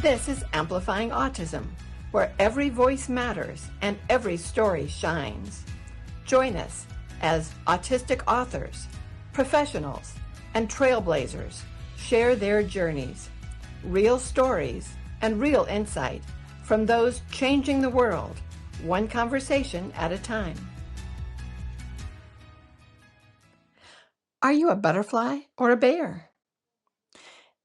This is Amplifying Autism, where every voice matters and every story shines. Join us as autistic authors, professionals, and trailblazers share their journeys, real stories, and real insight from those changing the world, one conversation at a time. Are you a butterfly or a bear?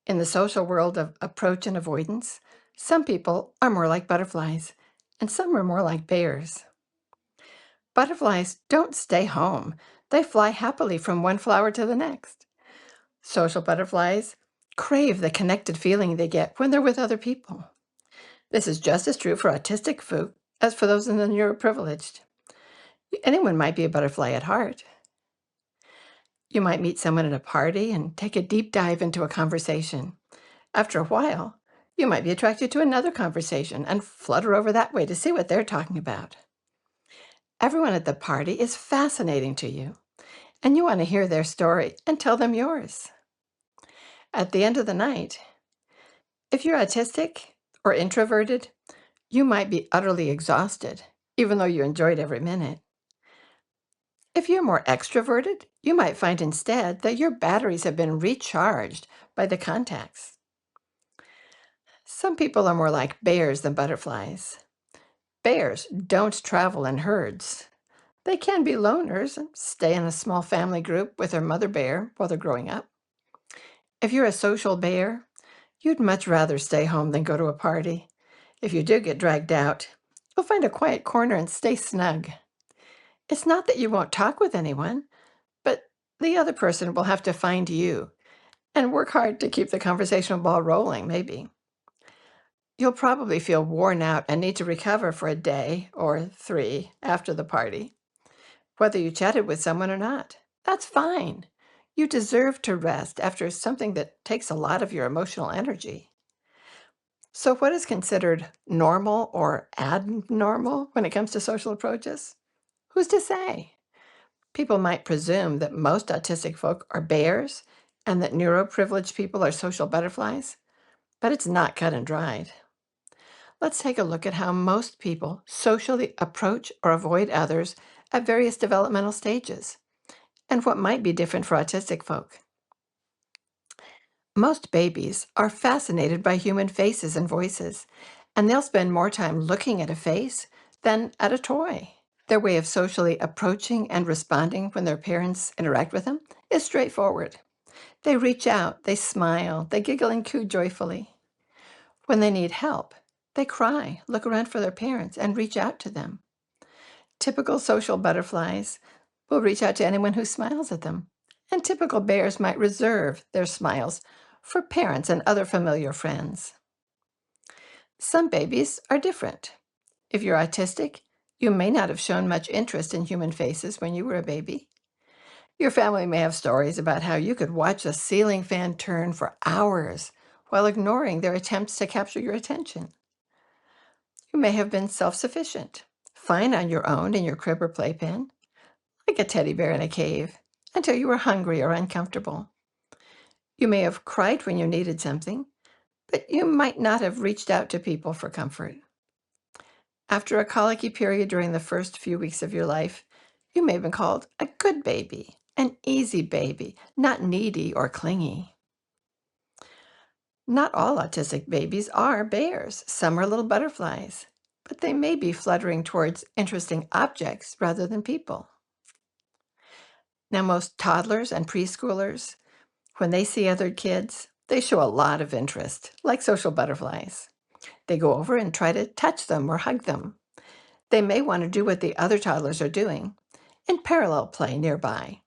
In the social world of approach and avoidance, some people are more like butterflies, and some are more like bears. Butterflies don't stay home. They fly happily from one flower to the next. Social butterflies crave the connected feeling they get when they're with other people. This is just as true for autistic folk as for those in the neuroprivileged. Anyone might be a butterfly at heart. You might meet someone at a party and take a deep dive into a conversation. After a while, you might be attracted to another conversation and flutter over that way to see what they're talking about. Everyone at the party is fascinating to you, and you want to hear their story and tell them yours. At the end of the night, if you're autistic or introverted, you might be utterly exhausted, even though you enjoyed every minute. If you're more extroverted, you might find instead that your batteries have been recharged by the contacts. Some people are more like bears than butterflies. Bears don't travel in herds. They can be loners and stay in a small family group with their mother bear while they're growing up. If you're a social bear, you'd much rather stay home than go to a party. If you do get dragged out, you'll find a quiet corner and stay snug. It's not that you won't talk with anyone, but the other person will have to find you and work hard to keep the conversational ball rolling, maybe. You'll probably feel worn out and need to recover for a day or 3 after the party, whether you chatted with someone or not. That's fine. You deserve to rest after something that takes a lot of your emotional energy. So, what is considered normal or abnormal when it comes to social approaches? Who's to say? People might presume that most autistic folk are bears and that neuroprivileged people are social butterflies, but it's not cut and dried. Let's take a look at how most people socially approach or avoid others at various developmental stages, and what might be different for autistic folk. Most babies are fascinated by human faces and voices, and they'll spend more time looking at a face than at a toy. Their way of socially approaching and responding when their parents interact with them is straightforward. They reach out, they smile, they giggle and coo joyfully. When they need help, they cry, look around for their parents, and reach out to them. Typical social butterflies will reach out to anyone who smiles at them, and typical bears might reserve their smiles for parents and other familiar friends. Some babies are different. If you're autistic, you may not have shown much interest in human faces when you were a baby. Your family may have stories about how you could watch a ceiling fan turn for hours while ignoring their attempts to capture your attention. You may have been self-sufficient, fine on your own in your crib or playpen, like a teddy bear in a cave, until you were hungry or uncomfortable. You may have cried when you needed something, but you might not have reached out to people for comfort. After a colicky period during the first few weeks of your life, you may have been called a good baby, an easy baby, not needy or clingy. Not all autistic babies are bears. Some are little butterflies, but they may be fluttering towards interesting objects rather than people. Now, most toddlers and preschoolers, when they see other kids, they show a lot of interest, like social butterflies. They go over and try to touch them or hug them. They may want to do what the other toddlers are doing in parallel play nearby.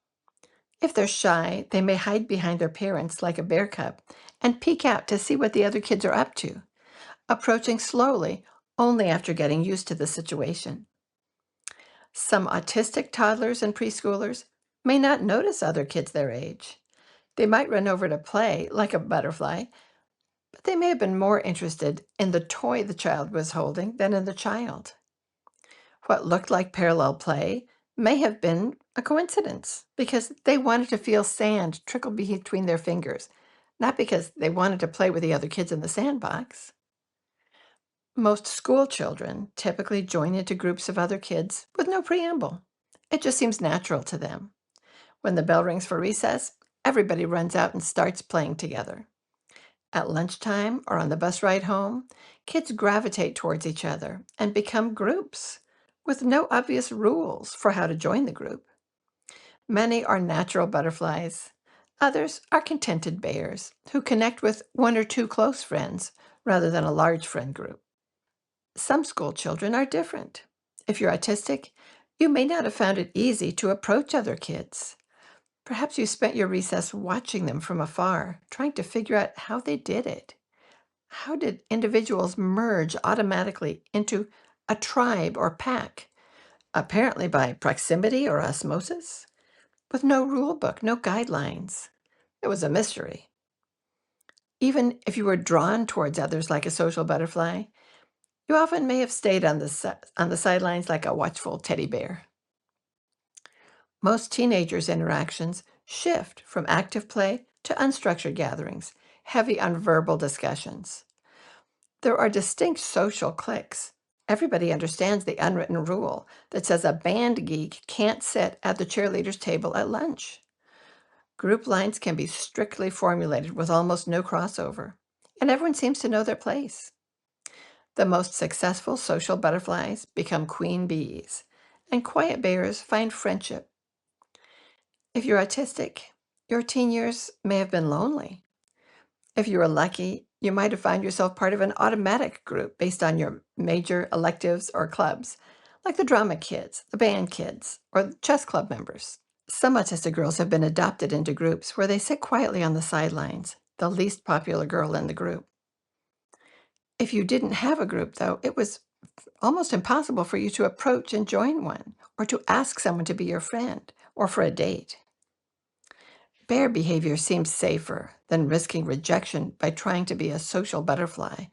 If they're shy, they may hide behind their parents like a bear cub and peek out to see what the other kids are up to, approaching slowly only after getting used to the situation. Some autistic toddlers and preschoolers may not notice other kids their age. They might run over to play like a butterfly, but they may have been more interested in the toy the child was holding than in the child. What looked like parallel play may have been a coincidence because they wanted to feel sand trickle between their fingers, not because they wanted to play with the other kids in the sandbox. Most school children typically join into groups of other kids with no preamble. It just seems natural to them. When the bell rings for recess, everybody runs out and starts playing together. At lunchtime or on the bus ride home, kids gravitate towards each other and become groups with no obvious rules for how to join the group. Many are natural butterflies. Others are contented bears who connect with one or two close friends rather than a large friend group. Some school children are different. If you're autistic, you may not have found it easy to approach other kids. Perhaps you spent your recess watching them from afar, trying to figure out how they did it. How did individuals merge automatically into a tribe or pack? Apparently by proximity or osmosis, with no rule book, no guidelines. It was a mystery. Even if you were drawn towards others like a social butterfly, you often may have stayed on the sidelines like a watchful teddy bear. Most teenagers' interactions shift from active play to unstructured gatherings, heavy on verbal discussions. There are distinct social cliques. Everybody understands the unwritten rule that says a band geek can't sit at the cheerleader's table at lunch. Group lines can be strictly formulated with almost no crossover, and everyone seems to know their place. The most successful social butterflies become queen bees, and quiet bears find friendship. If you're autistic, your teen years may have been lonely. If you were lucky, you might have found yourself part of an automatic group based on your major electives or clubs, like the drama kids, the band kids, or the chess club members. Some autistic girls have been adopted into groups where they sit quietly on the sidelines, the least popular girl in the group. If you didn't have a group, though, it was almost impossible for you to approach and join one, or to ask someone to be your friend, or for a date. Bear behavior seems safer than risking rejection by trying to be a social butterfly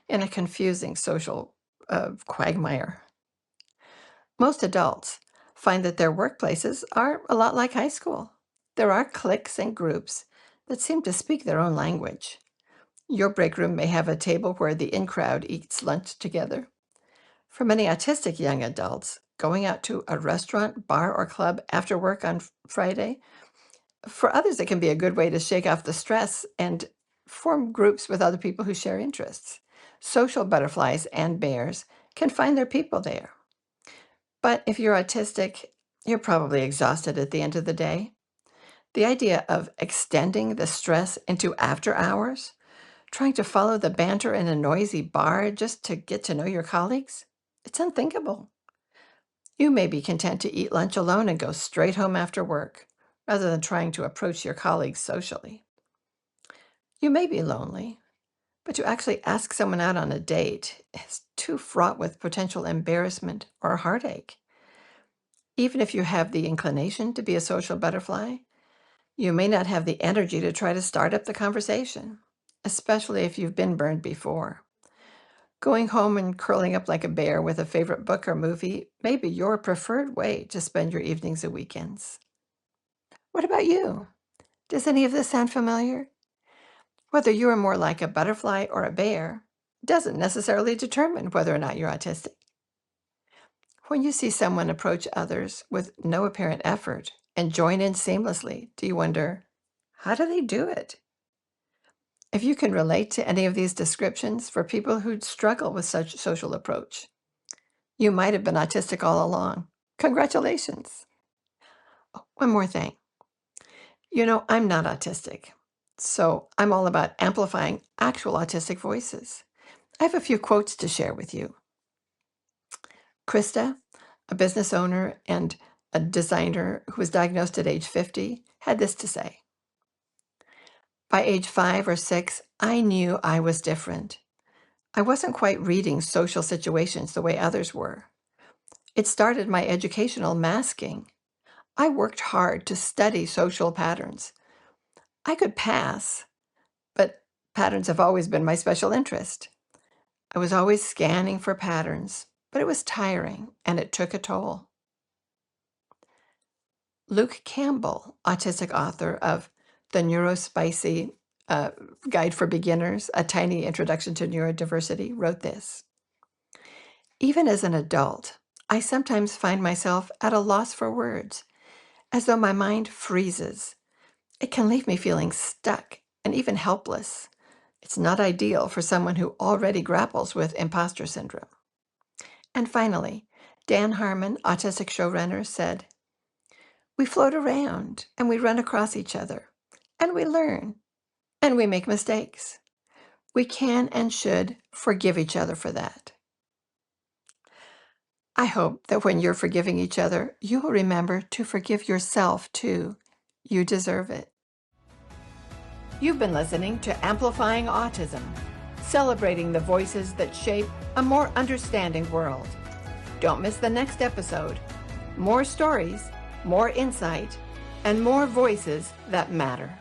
in a confusing social quagmire. Most adults find that their workplaces are a lot like high school. There are cliques and groups that seem to speak their own language. Your break room may have a table where the in crowd eats lunch together. For many autistic young adults, going out to a restaurant, bar, or club after work on Friday, for others, it can be a good way to shake off the stress and form groups with other people who share interests. Social butterflies and bears can find their people there. But if you're autistic, you're probably exhausted at the end of the day. The idea of extending the stress into after hours, trying to follow the banter in a noisy bar just to get to know your colleagues, it's unthinkable. You may be content to eat lunch alone and go straight home after work, rather than trying to approach your colleagues socially. You may be lonely, but to actually ask someone out on a date is too fraught with potential embarrassment or heartache. Even if you have the inclination to be a social butterfly, you may not have the energy to try to start up the conversation, especially if you've been burned before. Going home and curling up like a bear with a favorite book or movie may be your preferred way to spend your evenings and weekends. What about you? Does any of this sound familiar? Whether you are more like a butterfly or a bear doesn't necessarily determine whether or not you're autistic. When you see someone approach others with no apparent effort and join in seamlessly, do you wonder, how do they do it? If you can relate to any of these descriptions for people who struggle with such social approach, you might have been autistic all along. Congratulations. Oh, one more thing. I'm not autistic, so I'm all about amplifying actual autistic voices. I have a few quotes to share with you. Krista, a business owner and a designer who was diagnosed at age 50, had this to say. By age 5 or 6, I knew I was different. I wasn't quite reading social situations the way others were. It started my educational masking. I worked hard to study social patterns. I could pass, but patterns have always been my special interest. I was always scanning for patterns, but it was tiring and it took a toll. Luke Campbell, autistic author of The Neurospicy Guide for Beginners, A Tiny Introduction to Neurodiversity, wrote this. Even as an adult, I sometimes find myself at a loss for words, as though my mind freezes. It can leave me feeling stuck and even helpless. It's not ideal for someone who already grapples with imposter syndrome. And finally, Dan Harmon, autistic showrunner, said, "We float around and we run across each other, and we learn, and we make mistakes. We can and should forgive each other for that." I hope that when you're forgiving each other, you will remember to forgive yourself too. You deserve it. You've been listening to Amplifying Autism, celebrating the voices that shape a more understanding world. Don't miss the next episode. More stories, more insight, and more voices that matter.